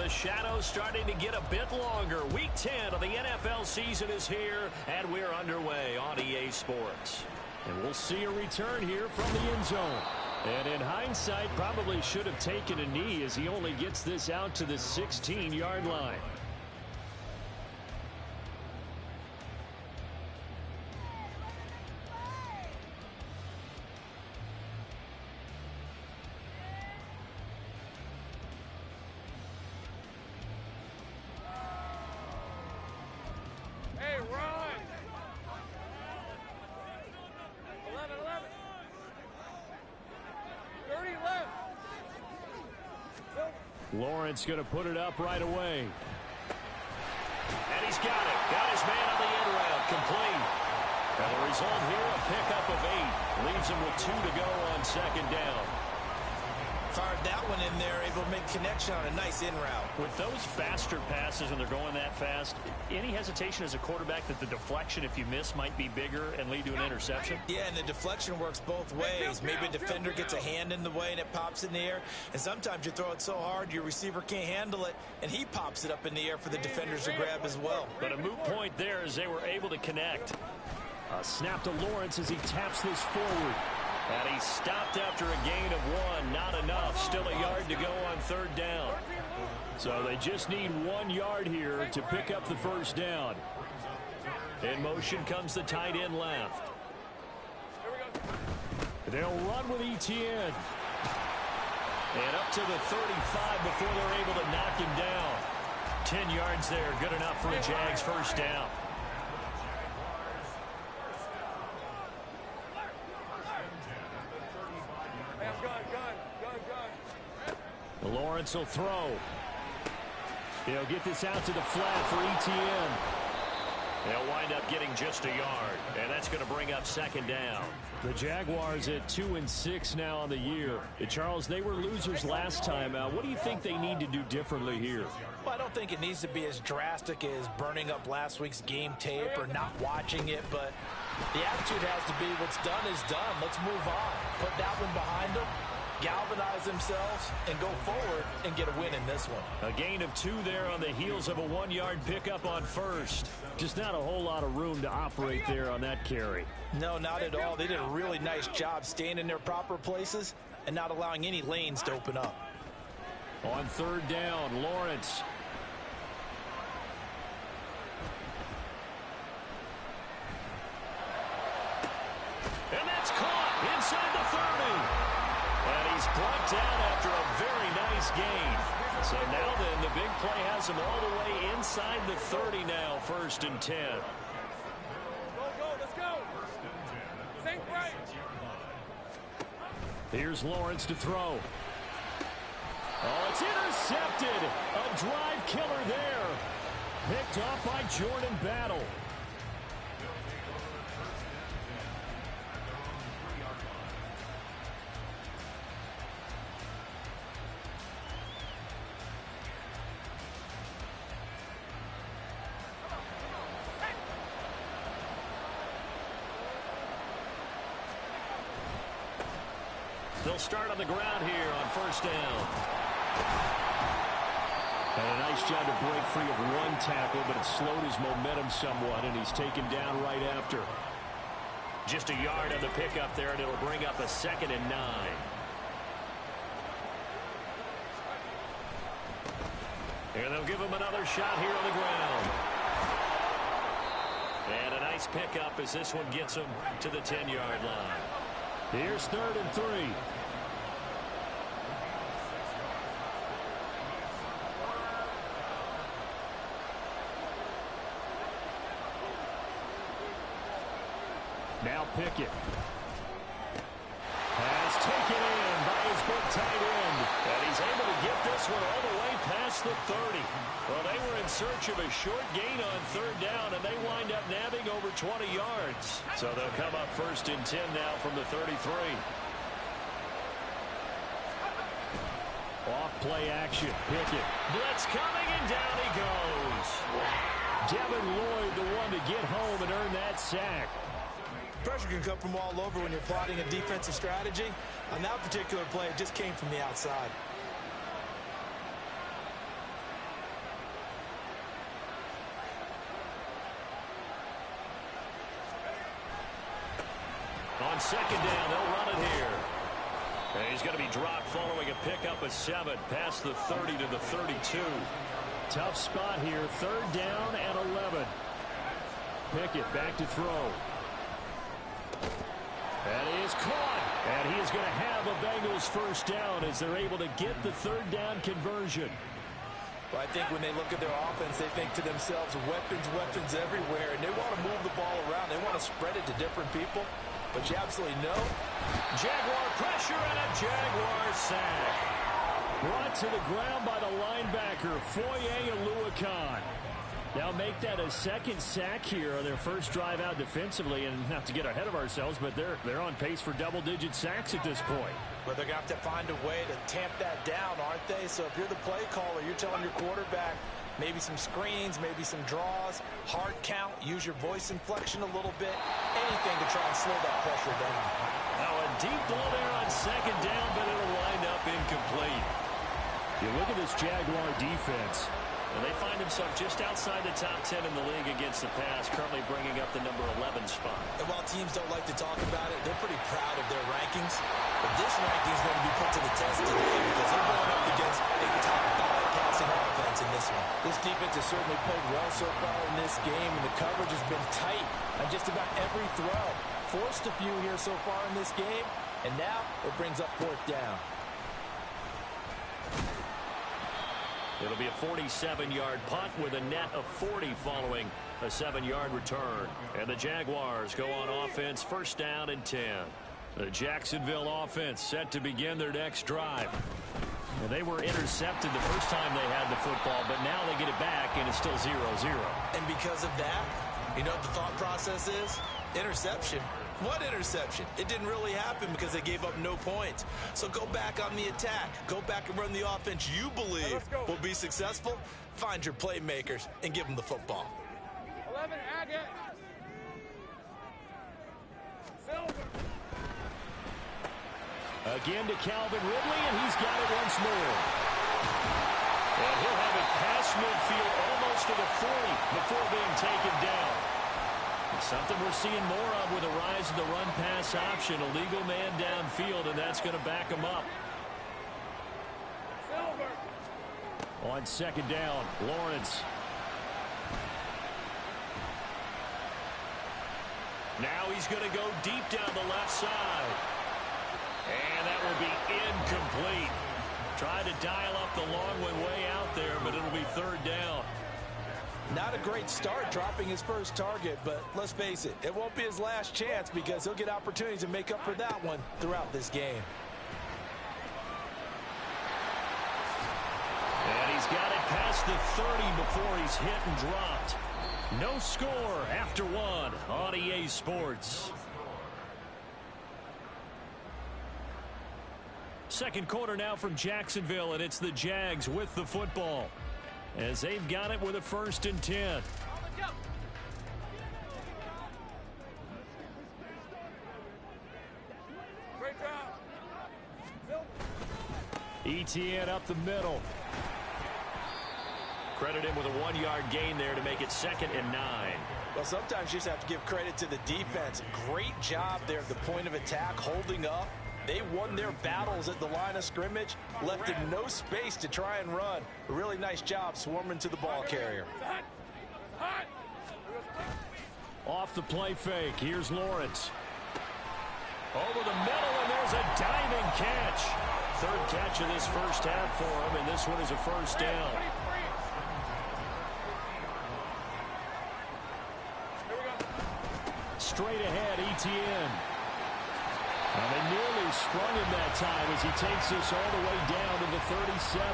the shadows starting to get a bit longer. Week 10 of the NFL season is here, and we're underway on EA Sports. And we'll see a return here from the end zone. And in hindsight, probably should have taken a knee as he only gets this out to the 16-yard line. Lawrence going to put it up right away. And he's got it. Got his man on the end route. Complete. And the result here, a pickup of 8. Leaves him with 2 to go on second down. Fired that one in there, able to make connection on a nice in route. With those faster passes when they're going that fast, any hesitation as a quarterback that the deflection, if you miss, might be bigger and lead to an interception? Yeah, and the deflection works both ways. Maybe a defender gets a hand in the way and it pops in the air. And sometimes you throw it so hard your receiver can't handle it, and he pops it up in the air for the defenders to grab as well. But a moot point there as they were able to connect. A snap to Lawrence as he taps this forward. And he stopped after a gain of 1. Not enough. Still a yard to go on third down. So they just need 1 yard here to pick up the first down. In motion comes the tight end left. They'll run with ETN. And up to the 35 before they're able to knock him down. 10 yards there. Good enough for a Jags first down. Lawrence will throw. He'll get this out to the flat for ETN. They'll wind up getting just a yard, and that's going to bring up second down. The Jaguars at 2-6 now on the year. Charles, they were losers last time out. What do you think they need to do differently here? Well, I don't think it needs to be as drastic as burning up last week's game tape or not watching it, but the attitude has to be what's done is done. Let's move on. Put that one behind them. Galvanize themselves and go forward and get a win in this one. A gain of 2 there on the heels of a 1-yard pickup on first. Just not a whole lot of room to operate there on that carry. No, not at all. They did a really nice job staying in their proper places and not allowing any lanes to open up. On third down, Lawrence. And that's caught inside the 30. And he's brought down after a very nice gain. So now then, the big play has him all the way inside the 30 now, 1st and 10. Go, let's go. Think right. Here's Lawrence to throw. Oh, it's intercepted. A drive killer there. Picked off by Jordan Battle. They'll start on the ground here on first down. And a nice job to break free of 1 tackle, but it slowed his momentum somewhat, and he's taken down right after. Just a yard on the pickup there, and it'll bring up a 2nd and 9. And they'll give him another shot here on the ground. And a nice pickup as this one gets him to the 10-yard line. Here's 3rd and 3. Now Pickett. Has taken in by his big tight end. And he's able to get this one all the way past the 30. Well, they were in search of a short gain on third down, and they wind up nabbing over 20 yards. So they'll come up 1st and 10 now from the 33. Off play action. Pickett. Blitz coming, and down he goes. Devin Lloyd, the one to get home and earn that sack. Pressure can come from all over when you're plotting a defensive strategy. On that particular play, it just came from the outside. on second down. They'll run it here. And he's going to be dropped following a pickup of 7 past the 30 to the 32. Tough spot here. 3rd down and 11. Pickett back to throw. That is caught. And he is going to have a Bengals first down as they're able to get the 3rd down conversion. Well, I think when they look at their offense, they think to themselves, weapons everywhere, and they want to move the ball around. They want to spread it to different people, but you absolutely know. Jaguar pressure and a Jaguar sack. Brought to the ground by the linebacker, Foye Oluokun. Now make that a 2nd sack here on their first drive out defensively, and not to get ahead of ourselves, but they're on pace for double-digit sacks at this point. But they're going to have to find a way to tamp that down, aren't they? So if you're the play caller, you're telling your quarterback maybe some screens, maybe some draws, hard count, use your voice inflection a little bit, anything to try and slow that pressure down. Now a deep ball there on second down, but it'll wind up incomplete. You look at this Jaguar defense. And they find themselves just outside the top 10 in the league against the pass, currently bringing up the number 11 spot. And while teams don't like to talk about it, they're pretty proud of their rankings. But this ranking is going to be put to the test today because they're going up against a top 5 passing offense in this one. This defense has certainly played well so far in this game, and the coverage has been tight on just about every throw. Forced a few here so far in this game, and now it brings up 4th down. It'll be a 47-yard punt with a net of 40 following a 7-yard return. And the Jaguars go on offense, 1st down and 10. The Jacksonville offense set to begin their next drive. Well, they were intercepted the first time they had the football, but now they get it back, and it's still 0-0. And because of that, you know what the thought process is? Interception. What interception? It didn't really happen because they gave up no points. So go back on the attack. Go back and run the offense you believe will be successful. Find your playmakers and give them the football. 11, Agate. Silver. Again to Calvin Ridley, and he's got it once more. And he'll have it past midfield almost to the 40 before being taken down. Something we're seeing more of with the rise of the run-pass option. A legal man downfield, and that's going to back him up. Silver. On second down, Lawrence. Now he's going to go deep down the left side. And that will be incomplete. Tried to dial up the long one way out there, but it'll be 3rd down. Not a great start dropping his first target, but let's face it, it won't be his last chance because he'll get opportunities to make up for that one throughout this game. And he's got it past the 30 before he's hit and dropped. No score after 1 on EA Sports. Second quarter now from Jacksonville, and it's the Jags with the football, as they've got it with a 1st and 10. Great job. ETN up the middle. Credit him with a 1-yard gain there to make it 2nd and 9. Well, sometimes you just have to give credit to the defense. Great job there at the point of attack, holding up. They won their battles at the line of scrimmage, left them no space to try and run. A really nice job swarming to the ball carrier. Off the play fake, here's Lawrence. Over the middle, and there's a diving catch. 3rd catch of this first half for him, and this one is a 1st down. Straight ahead, ETN. And they nearly sprung him that time as he takes us all the way down to the 37.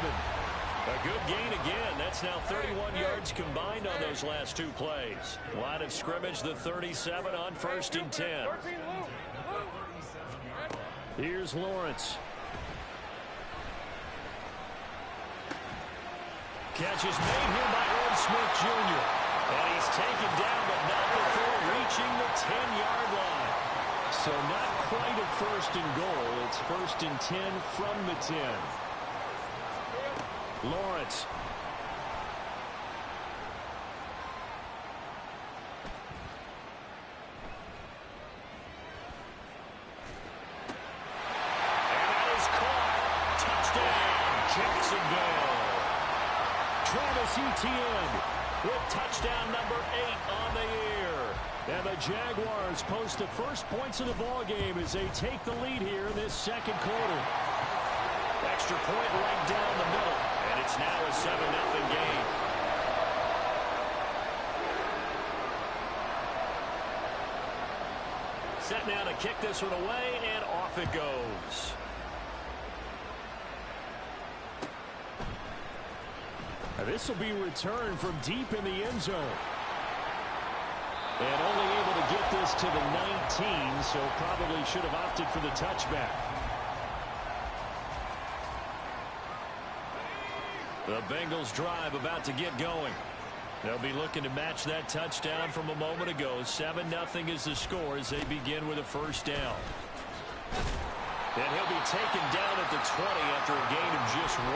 A good gain again. That's now 31 yards combined on those last 2 plays. Line of scrimmage, the 37 on 1st and 10. Here's Lawrence. Catch is made here by Irv Smith Jr. And he's taken down, but not before reaching the 10-yard line. So not quite a 1st and goal. It's 1st and 10 from the 10. Lawrence. Travis Etienne with touchdown number 8 on the year. And the Jaguars post the first points of the ball game as they take the lead here in this second quarter. Extra point right down the middle, and it's now a 7-0 game. Set now to kick this one away, and off it goes. Now this will be returned from deep in the end zone. And only able to get this to the 19, so probably should have opted for the touchback. The Bengals drive about to get going. They'll be looking to match that touchdown from a moment ago. 7-0 is the score as they begin with a first down. And he'll be taken down at the 20 after a gain of just 1.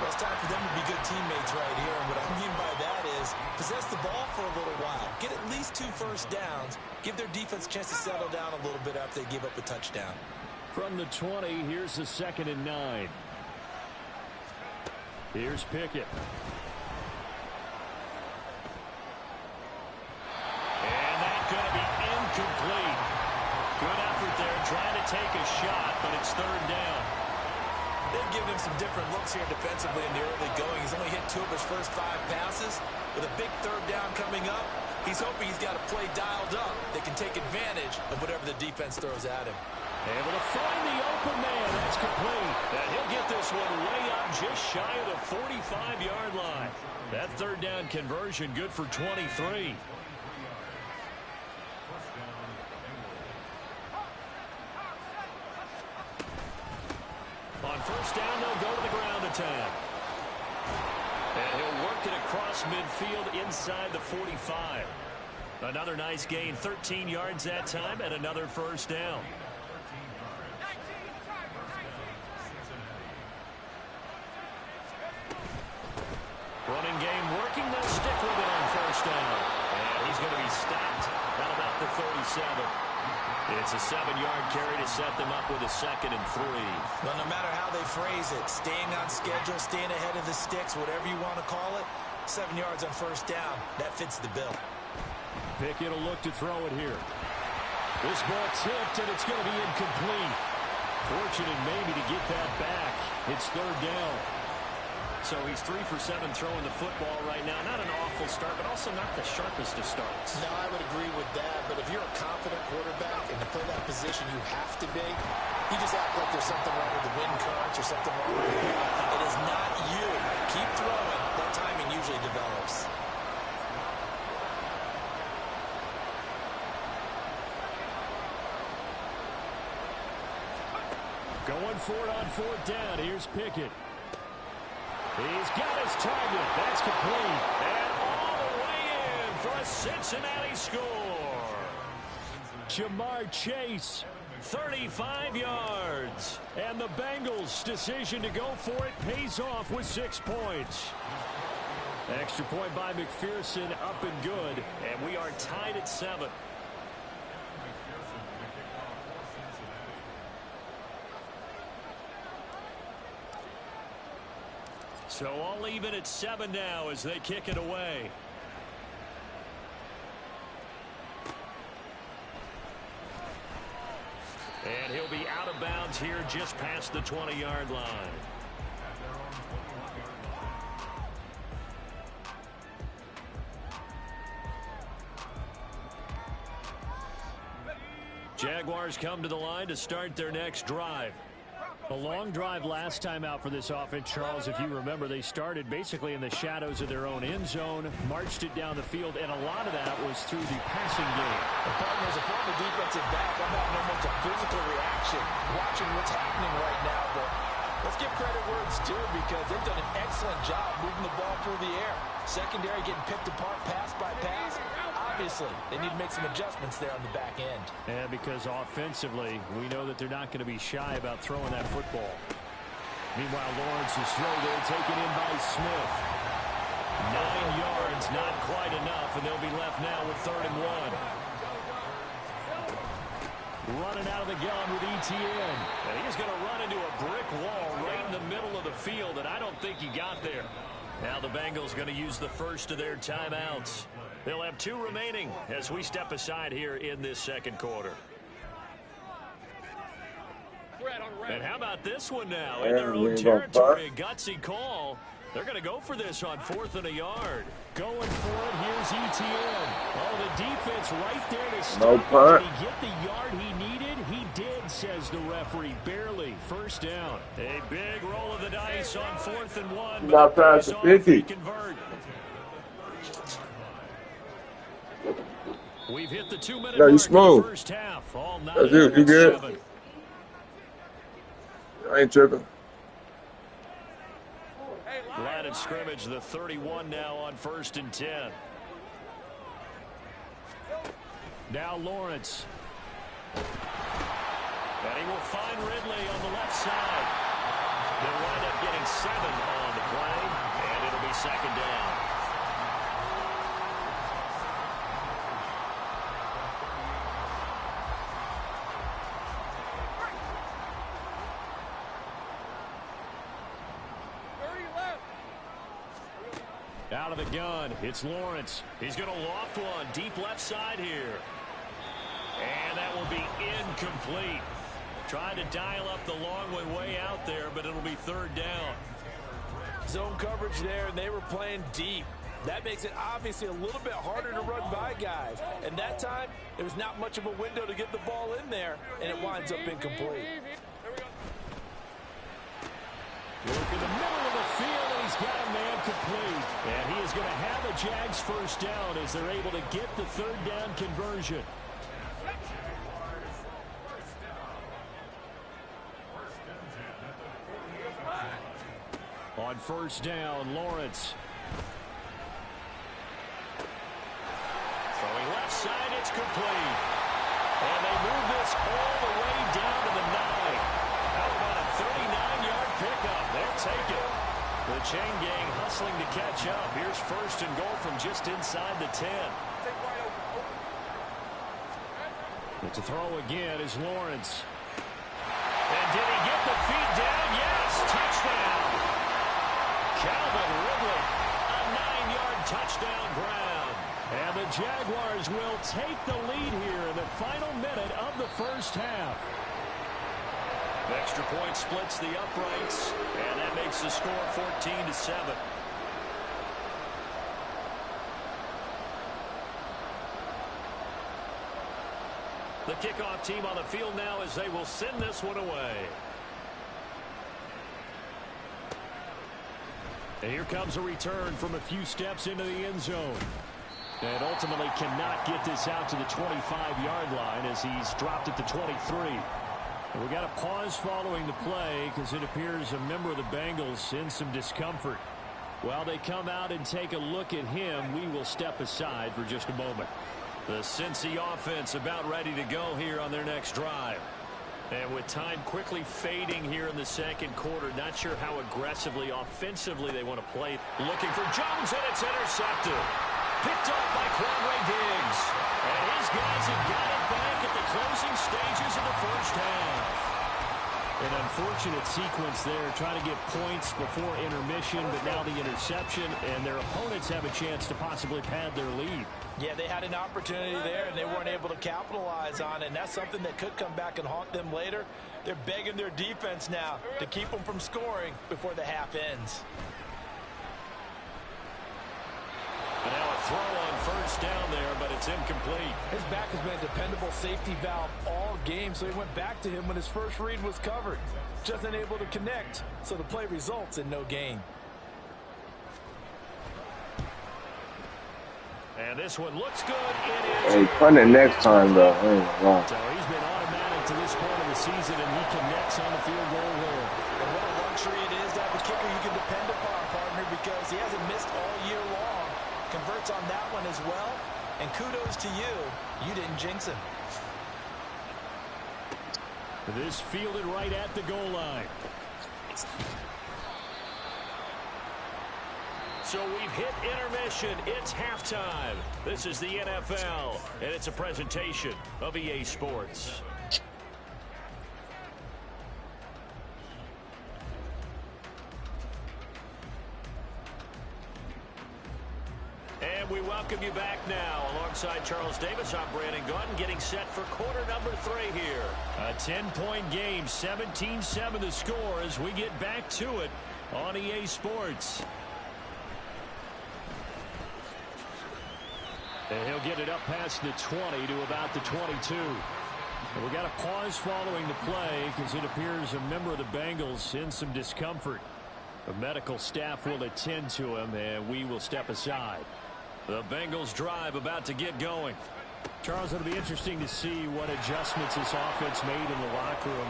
Well, it's time for them to be good teammates right here. And what I mean by that is possess the ball for a little while. Get at least 2 first downs. Give their defense a chance to settle down a little bit after they give up a touchdown. From the 20, here's the 2nd and 9. Here's Pickett. And that's going to be incomplete. Good effort there trying to take a shot, but it's 3rd down. They've given him some different looks here defensively in the early going. He's only hit 2 of his first 5 passes. With a big 3rd down coming up, he's hoping he's got a play dialed up that can take advantage of whatever the defense throws at him. Able to find the open man. That's complete. And he'll get this one way up just shy of the 45-yard line. That 3rd down conversion good for 23. On first down, they'll go to the ground attack. And he'll work it across midfield inside the 45. Another nice gain, 13 yards that time, and another first down. Running game working, they'll stick with it on first down. And he's going to be stopped at about the 37. It's a 7-yard carry to set them up with a 2nd and 3. Well, no matter how they phrase it, staying on schedule, staying ahead of the sticks, whatever you want to call it, 7 yards on first down, that fits the bill. Pickett will look to throw it here. This ball tipped, and it's going to be incomplete. Fortunate maybe to get that back. It's 3rd down. So he's 3 for 7 throwing the football right now. Not an awful start, but also not the sharpest of starts. No, I would agree with that. But if you're a confident quarterback and to play that position you have to be, you just act like there's something wrong with the wind currents or something wrong with the ball. It is not you. Keep throwing. That timing usually develops. Going for it on 4th down. Here's Pickett. He's got his target. That's complete. And all the way in for a Cincinnati score. Jamar Chase, 35 yards. And the Bengals' decision to go for it pays off with 6 points. Extra point by McPherson, up and good. And we are tied at 7. So all even at 7 now as they kick it away. And he'll be out of bounds here just past the 20-yard line. Jaguars come to the line to start their next drive. A long drive last time out for this offense, Charles. If you remember, they started basically in the shadows of their own end zone, marched it down the field, and a lot of that was through the passing game. The partners, a former defensive back, I'm having almost a physical reaction watching what's happening right now. But let's give credit where it's due because they've done an excellent job moving the ball through the air. Secondary getting picked apart pass by pass. Obviously, they need to make some adjustments there on the back end. And because offensively, we know that they're not going to be shy about throwing that football. Meanwhile, Lawrence's throw there taken in by Smith. 9 yards, not quite enough, and they'll be left now with 3rd and 1. Running out of the gun with Etienne. And he's going to run into a brick wall right in the middle of the field, and I don't think he got there. Now the Bengals going to use the first of their timeouts. They'll have 2 remaining as we step aside here in this second quarter. And how about this one now? In their own territory, a gutsy call. They're going to go for this on 4th and a yard. Going for it, here's ETN. Oh, the defense right there to stop No punt. Did he get the yard he needed? He did, says the referee. Barely. First down. A big roll of the dice on 4th and 1. Not past the 50. Convert. We've hit the 2-minute Yeah, you mark smooth. of the first half. All That's it. You good? 9-7. I ain't tripping. Line of scrimmage, the 31 now on 1st and 10. Now Lawrence. And he will find Ridley on the left side. They'll wind up getting 7 on the play, and it'll be 2nd down. Out of the gun, it's Lawrence. He's going to loft one deep left side here. And that will be incomplete. Trying to dial up the long one way out there, but it'll be 3rd down. Zone coverage there, and they were playing deep. That makes it obviously a little bit harder to run by guys. And that time, there was not much of a window to get the ball in there, and it winds up incomplete. Work in the middle of the field, and he's got a man complete. And he is going to have a Jags first down as they're able to get the 3rd down conversion. On 1st down, Lawrence. Throwing left side, it's complete. And they move this all the way down to the 9. How about a 39-yard pickup? They'll take it. The chain gang hustling to catch up. Here's 1st and goal from just inside the 10. To throw again is Lawrence. And did he get the feet down? Yes, touchdown. Calvin Ridley, a 9-yard touchdown ground. And the Jaguars will take the lead here in the final minute of the first half. The extra point splits the uprights, and that makes the score 14-7. The kickoff team on the field now as they will send this one away. And here comes a return from a few steps into the end zone. And ultimately cannot get this out to the 25-yard line as he's dropped at the 23. And we got a pause following the play because it appears a member of the Bengals in some discomfort. While they come out and take a look at him, we will step aside for just a moment. The Cincy offense about ready to go here on their next drive. And with time quickly fading here in the second quarter, not sure how aggressively, offensively they want to play. Looking for Jones, and it's intercepted. Picked off by Quandre Diggs. And his guys have got it back at the closing stages of the first half. An unfortunate sequence there, trying to get points before intermission, but now the interception, and their opponents have a chance to possibly pad their lead. Yeah, they had an opportunity there, and they weren't able to capitalize on it, and that's something that could come back and haunt them later. They're begging their defense now to keep them from scoring before the half ends. And now a throw on first down there, but it's incomplete. His back has been a dependable safety valve all game, so he went back to him when his first read was covered. Just unable to connect, so the play results in no gain. And this one looks good. It is. Hey, punt it next time, though. So he's been automatic to this point of the season, and he connects on the field goal there. And what a luxury it is to have a kicker you can depend upon, partner, because he hasn't missed all year long. Converts on that one as well. And kudos to you. You didn't jinx him. This fielded right at the goal line. So we've hit intermission. It's halftime. This is the NFL, and it's a presentation of EA Sports. welcome you back now. Alongside Charles Davis, I'm Brandon Gautin, getting set for quarter number 3 here. A 10-point game, 17-7 the score as we get back to it on EA Sports. And he'll get it up past the 20 to about the 22. And we got a pause following the play because it appears a member of the Bengals in some discomfort. The medical staff will attend to him, and we will step aside. The Bengals drive about to get going. Charles, it'll be interesting to see what adjustments this offense made in the locker room.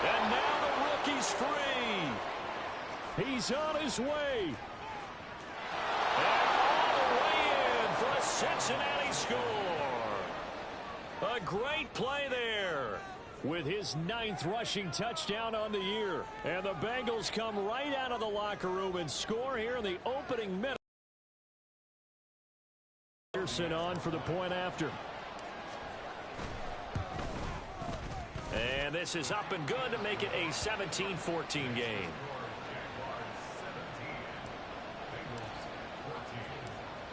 And now the rookie's free. He's on his way. And all the way in for a Cincinnati score. A great play there. With his 9th rushing touchdown on the year. And the Bengals come right out of the locker room and score here in the opening minute. Pearson on for the point after. And this is up and good to make it a 17-14 game.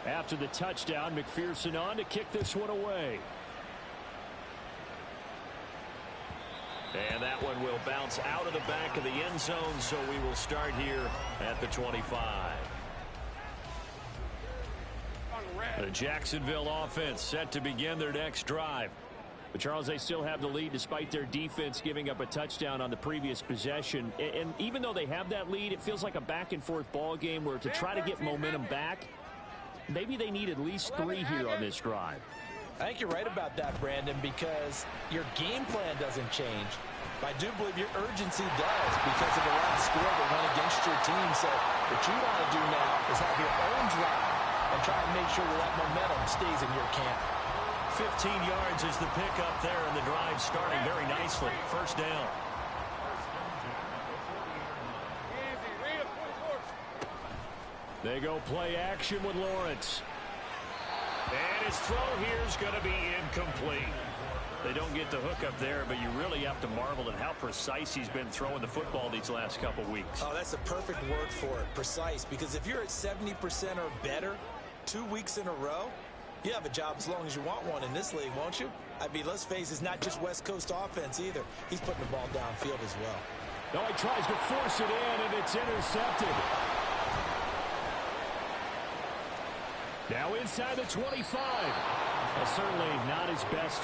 After the touchdown, McPherson on to kick this one away. And that one will bounce out of the back of the end zone, so we will start here at the 25. The Jacksonville offense set to begin their next drive. But Charles, they still have the lead despite their defense giving up a touchdown on the previous possession. And even though they have that lead, it feels like a back-and-forth ball game where to try to get momentum back, maybe they need at least 3 here on this drive. I think you're right about that, Brandon, because your game plan doesn't change. But I do believe your urgency does because of the last score that went against your team. So what you want to do now is have your own drive and try and make sure that momentum stays in your camp. 15 yards is the pickup there, and the drive starting very nicely. First down. They go play action with Lawrence. And his throw here is going to be incomplete. They don't get the hook up there, but you really have to marvel at how precise he's been throwing the football these last couple weeks. Oh, that's the perfect word for it, precise, because if you're at 70% or better 2 weeks in a row, you have a job as long as you want one in this league, won't you? I mean, let's face it, it's not just West Coast offense either. He's putting the ball downfield as well. No, he tries to force it in, and it's intercepted. Now inside the 25. Well, certainly not his best.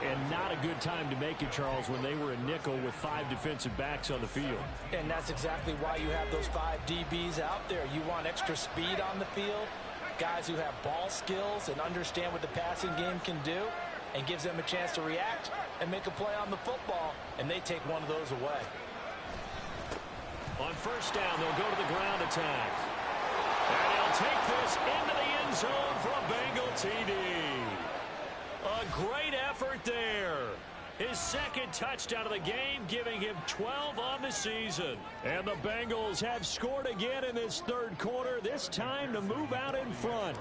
And not a good time to make it, Charles, when they were a nickel with 5 defensive backs on the field. And that's exactly why you have those 5 DBs out there. You want extra speed on the field, guys who have ball skills and understand what the passing game can do, and gives them a chance to react and make a play on the football, and they take one of those away. On first down, they'll go to the ground attack. And he'll take this into the end zone for a Bengal TD. A great effort there. His 2nd touchdown of the game, giving him 12 on the season. And the Bengals have scored again in this 3rd quarter, this time to move out in front.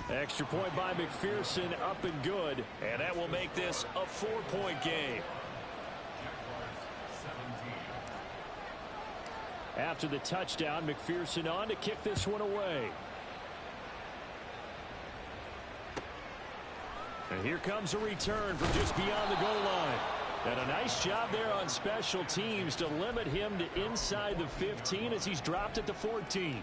Extra point by McPherson, up and good. And that will make this a 4-point game. After the touchdown, McPherson on to kick this one away. And here comes a return from just beyond the goal line. And a nice job there on special teams to limit him to inside the 15 as he's dropped at the 14.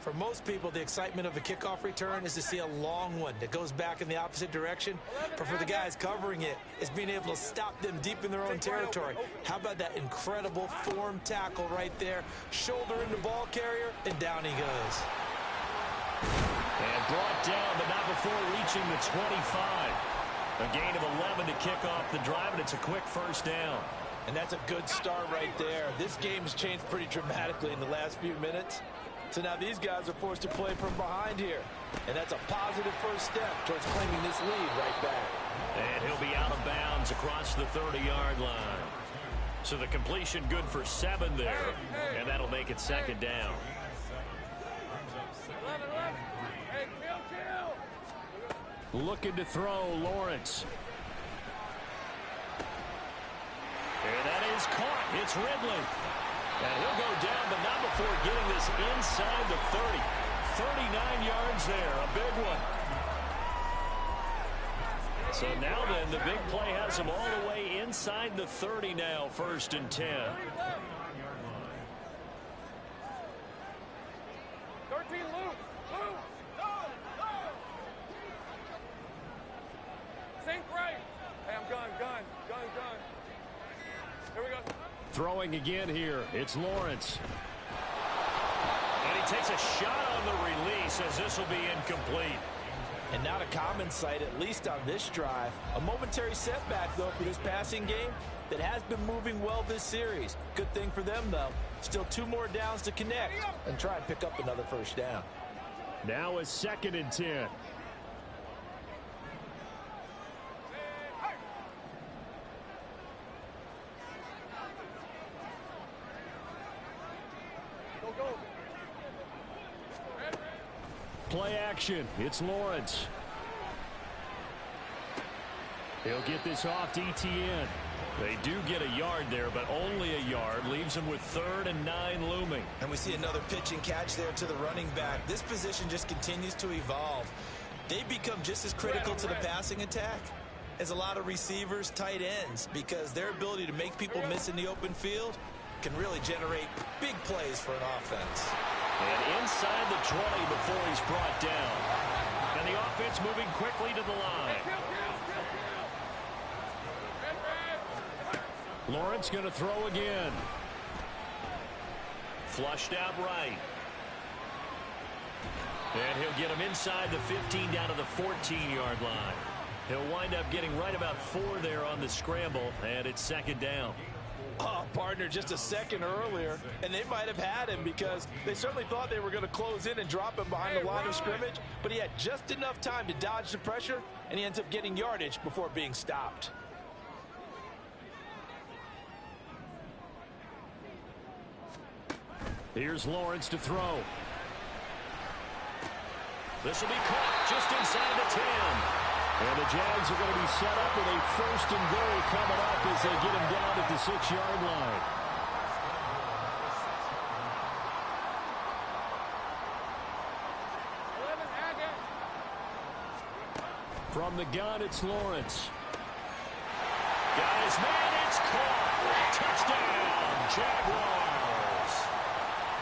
For most people, the excitement of a kickoff return is to see a long one that goes back in the opposite direction. But for the guys covering it, it's being able to stop them deep in their own territory. How about that incredible form tackle right there? Shoulder into ball carrier, and down he goes. And brought down, but not before reaching the 25. A gain of 11 to kick off the drive, and it's a quick first down. And that's a good start right there. This game has changed pretty dramatically in the last few minutes. So now these guys are forced to play from behind here. And that's a positive first step towards claiming this lead right back. And he'll be out of bounds across the 30-yard line. So the completion good for 7 there, and that'll make it 2nd down. 11, 11. Hey, chill. Looking to throw, Lawrence. And that is caught. It's Ridley. And he'll go down, but not before getting this inside the 30. 39 yards there, a big one. So now then, the big play has him all the way inside the 30 now, 1st and 10. 13, loose. Sink right. Hey, I'm gun. Here we go. Throwing again here. It's Lawrence. And he takes a shot on the release as this will be incomplete. And not a common sight, at least on this drive. A momentary setback, though, for this passing game that has been moving well this series. Good thing for them, though. Still 2 more downs to connect and try and pick up another 1st down. Now a 2nd and 10. Play action. It's Lawrence. He'll get this off to ETN. They do get a yard there, but only a yard. Leaves them with 3rd and 9 looming. And we see another pitch and catch there to the running back. This position just continues to evolve. They become just as critical to the passing attack as a lot of receivers, tight ends, because their ability to make people miss in the open field can really generate big plays for an offense. And inside the 20 before he's brought down. And the offense moving quickly to the line. Lawrence going to throw again. Flushed out right. And he'll get him inside the 15 down to the 14-yard line. He'll wind up getting right about 4 there on the scramble, and it's 2nd down. Oh, partner, just a second earlier, and they might have had him because they certainly thought they were going to close in and drop him behind the line of scrimmage, but he had just enough time to dodge the pressure, and he ends up getting yardage before being stopped. Here's Lawrence to throw. This will be caught just inside the 10. And the Jags are going to be set up with a 1st and goal coming up as they get him down at the 6-yard line. From the gun, it's Lawrence. Got his man, it's caught. Touchdown, Jaguars.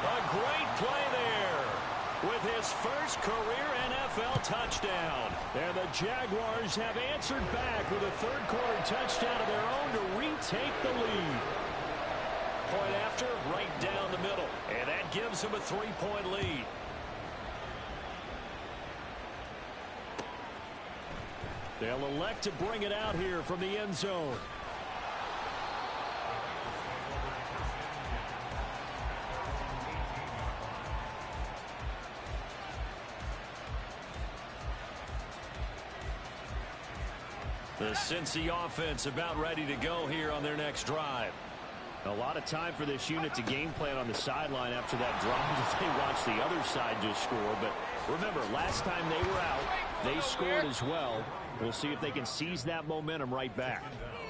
A great play there with his first career NFL touchdown. And the Jaguars have answered back with a 3rd-quarter touchdown of their own to retake the lead. Point after, right down the middle. And that gives him a 3-point lead. They'll elect to bring it out here from the end zone. The Cincy offense about ready to go here on their next drive. A lot of time for this unit to game plan on the sideline after that drive if they watch the other side just score. But remember, last time they were out, they scored as well. We'll see if they can seize that momentum right back.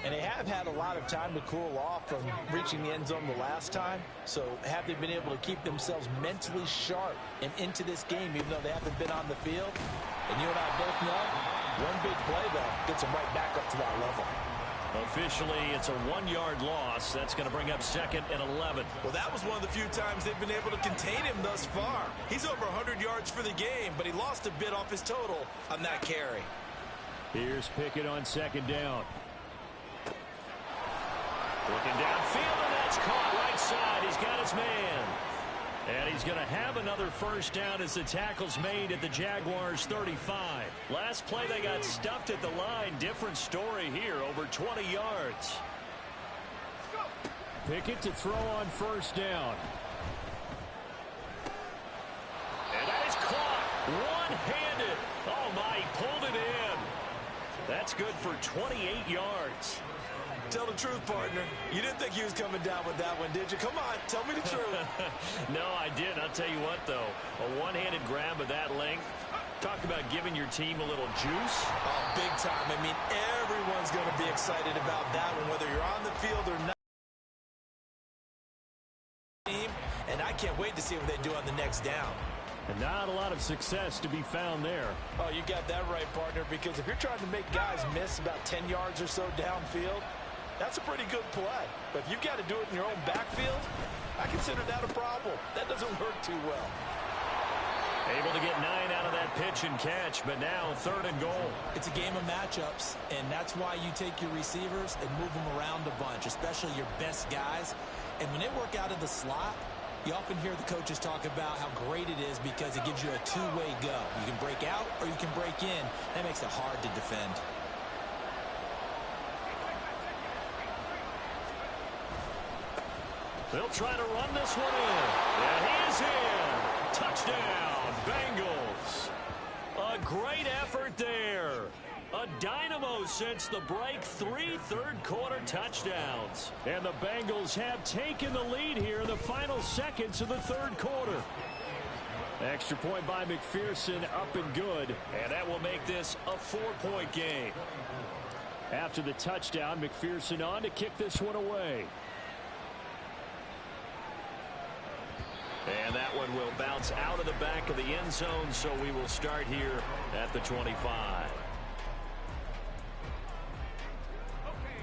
And they have had a lot of time to cool off from reaching the end zone the last time. So have they been able to keep themselves mentally sharp and into this game even though they haven't been on the field? And you and I both know, one big play, though, gets them right back up to that level. Officially, it's a 1-yard loss. That's going to bring up 2nd and 11. Well, that was one of the few times they've been able to contain him thus far. He's over 100 yards for the game, but he lost a bit off his total on that carry. Here's Pickett on 2nd down. Looking downfield, and that's caught right side. He's got his man. And he's going to have another 1st down as the tackle's made at the Jaguars' 35. Last play, they got stuffed at the line. Different story here, over 20 yards. Pickett to throw on 1st down. And that is caught one-handed. Oh, my, he pulled it in. That's good for 28 yards. Tell the truth, partner. You didn't think he was coming down with that one, did you? Come on, tell me the truth. No, I didn't. I'll tell you what, though. A one-handed grab of that length. Talk about giving your team a little juice. Oh, big time. I mean, everyone's going to be excited about that one, whether you're on the field or not. And I can't wait to see what they do on the next down. And not a lot of success to be found there. Oh, you got that right, partner, because if you're trying to make guys miss about 10 yards or so downfield, that's a pretty good play. But if you've got to do it in your own backfield, I consider that a problem. That doesn't work too well. Able to get 9 out of that pitch and catch, but now 3rd and goal. It's a game of matchups, and that's why you take your receivers and move them around a bunch, especially your best guys. And when they work out of the slot, you often hear the coaches talk about how great it is because it gives you a two-way go. You can break out or you can break in. That makes it hard to defend. They'll try to run this one in. And he is in. Touchdown, Bengals. A great effort there. A dynamo since the break. 3 third-quarter touchdowns. And the Bengals have taken the lead here in the final seconds of the 3rd quarter. Extra point by McPherson, up and good. And that will make this a 4-point game. After the touchdown, McPherson on to kick this one away. And that one will bounce out of the back of the end zone, so we will start here at the 25.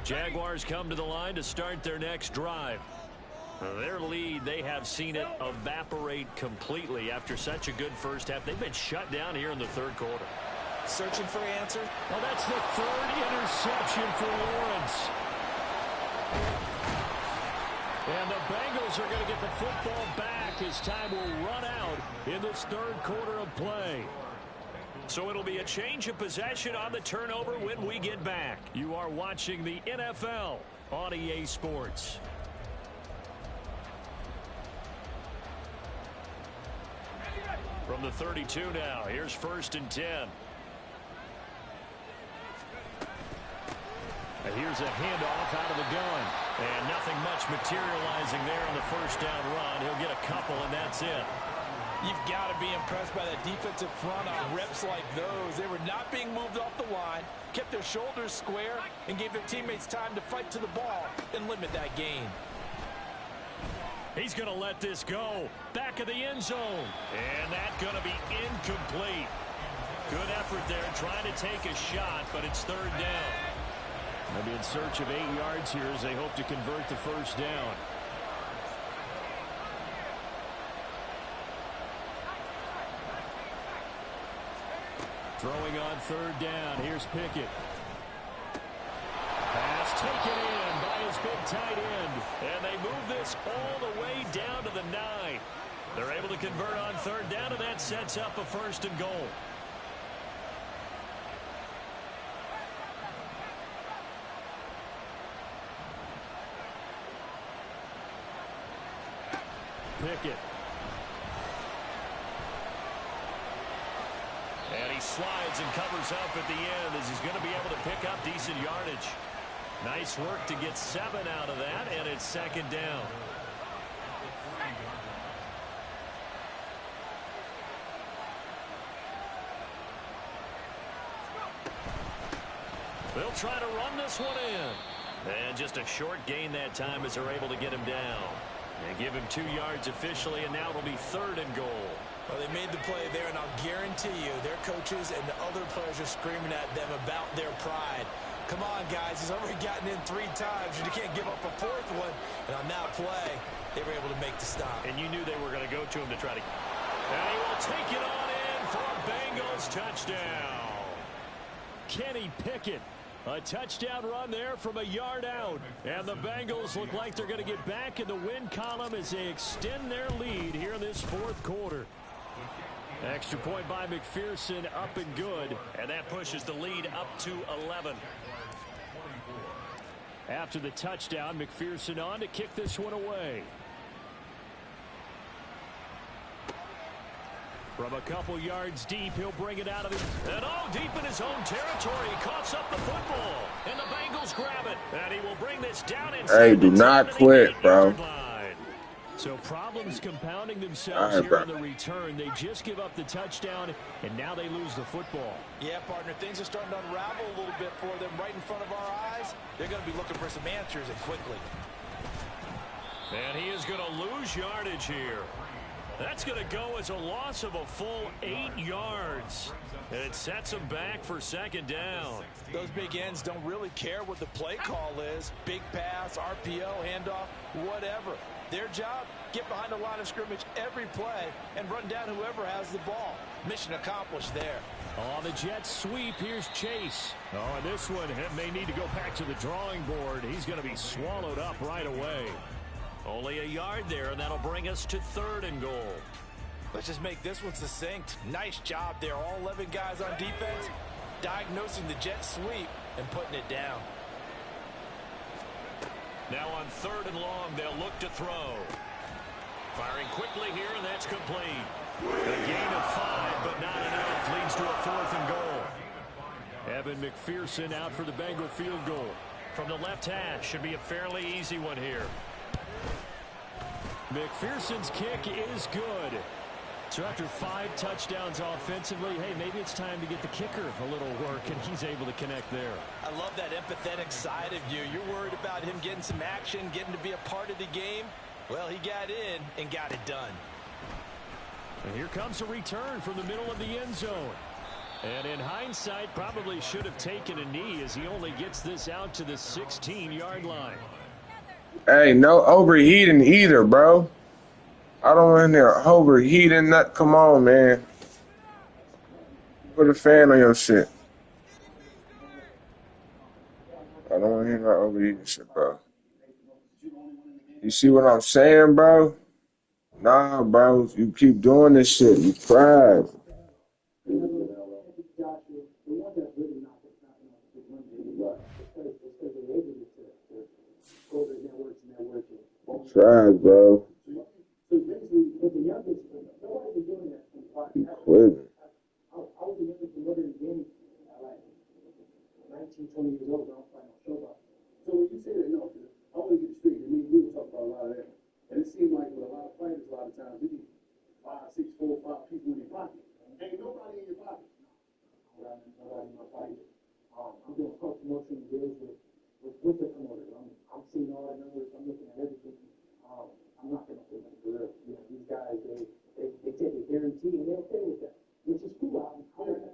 Jaguars come to the line to start their next drive. Their lead, they have seen it evaporate completely after such a good first half. They've been shut down here in the 3rd quarter. Searching for an answer? Well, that's the 3rd interception for Lawrence. And the Bengals are going to get the football back as time will run out in this 3rd quarter of play. So it'll be a change of possession on the turnover when we get back. You are watching the NFL on EA Sports. From the 32 now, here's 1st and 10. And here's a handoff out of the gun. And nothing much materializing there on the 1st down run. He'll get a couple, and that's it. You've got to be impressed by that defensive front on reps like those. They were not being moved off the line, kept their shoulders square, and gave their teammates time to fight to the ball and limit that gain. He's going to let this go. Back of the end zone. And that's going to be incomplete. Good effort there trying to take a shot, but it's 3rd down. They'll be in search of 8 yards here as they hope to convert the 1st down. Throwing on 3rd down. Here's Pickett. Pass taken in by his big tight end. And they move this all the way down to the 9. They're able to convert on 3rd down, and that sets up a 1st and goal. Pickett. And he slides and covers up at the end as he's going to be able to pick up decent yardage. Nice work to get 7 out of that, and it's 2nd down. They'll try to run this one in. And just a short gain that time as they're able to get him down. And give him 2 yards officially, and now it'll be 3rd and goal. Well, they made the play there, and I'll guarantee you their coaches and the other players are screaming at them about their pride. Come on, guys. He's already gotten in 3 times, and you can't give up a 4th one. And on that play, they were able to make the stop. And you knew they were going to go to him to try to... And he will take it on in for a Bengals touchdown. Kenny Pickett. A touchdown run there from a yard out. And the Bengals look like they're going to get back in the win column as they extend their lead here in this 4th quarter. Extra point by McPherson, up and good. And that pushes the lead up to 11. After the touchdown, McPherson on to kick this one away. From a couple yards deep, he'll bring it out of his... And deep in his own territory. He coughs up the football. And the Bengals grab it. And he will bring this down inside. Hey, do not quit, bro. So problems compounding themselves here in the return. They just give up the touchdown, and now they lose the football. Yeah, partner, things are starting to unravel a little bit for them right in front of our eyes. They're going to be looking for some answers, and quickly. And he is going to lose yardage here. That's going to go as a loss of a full 8 yards. And it sets him back for second down. Those big ends don't really care what the play call is. Big pass, RPO, handoff, whatever. Their job, get behind the line of scrimmage every play and run down whoever has the ball. Mission accomplished there. On the Jets sweep, here's Chase. Oh, and this one may need to go back to the drawing board. He's going to be swallowed up right away. Only a yard there, and that'll bring us to 3rd and goal. Let's just make this one succinct. Nice job there. All 11 guys on defense diagnosing the jet sweep and putting it down. Now on 3rd and long, they'll look to throw. Firing quickly here, and that's complete. A gain of 5, but not enough. Leads to a 4th and goal. Evan McPherson out for the Bengal field goal. From the left hash, should be a fairly easy one here. McPherson's kick is good. So after 5 touchdowns offensively, hey, maybe it's time to get the kicker a little work, and he's able to connect there. I love that empathetic side of you. You're worried about him getting some action, getting to be a part of the game. Well, he got in and got it done. And here comes a return from the middle of the end zone. And in hindsight, probably should have taken a knee as he only gets this out to the 16-yard line. Hey, no overheating either, bro. I don't want there overheating. That, come on, man. Put a fan on your shit. I don't want to hear that overheating shit, bro. You see what I'm saying, bro? Nah, bro. You keep doing this shit. You cried. Trash, bro. He quit. I was a youngest mother in the game at like 19, 20 years old. I don't find no show about. So when you say that, no, I want to get it straight. I mean, we were talking about a lot of that. And it seemed like with a lot of fighters, a lot of times, they get 5, 6, 4, 5 people in their pocket. Ain't nobody in your pocket. Nobody in my pocket. I'm doing cross-promotion deals with the promoters. I'm seeing all the numbers. I'm looking at everything. I'm not going to pay them for real. You know, these guys, they take a guarantee and they're okay with that, which is cool. I'm 100%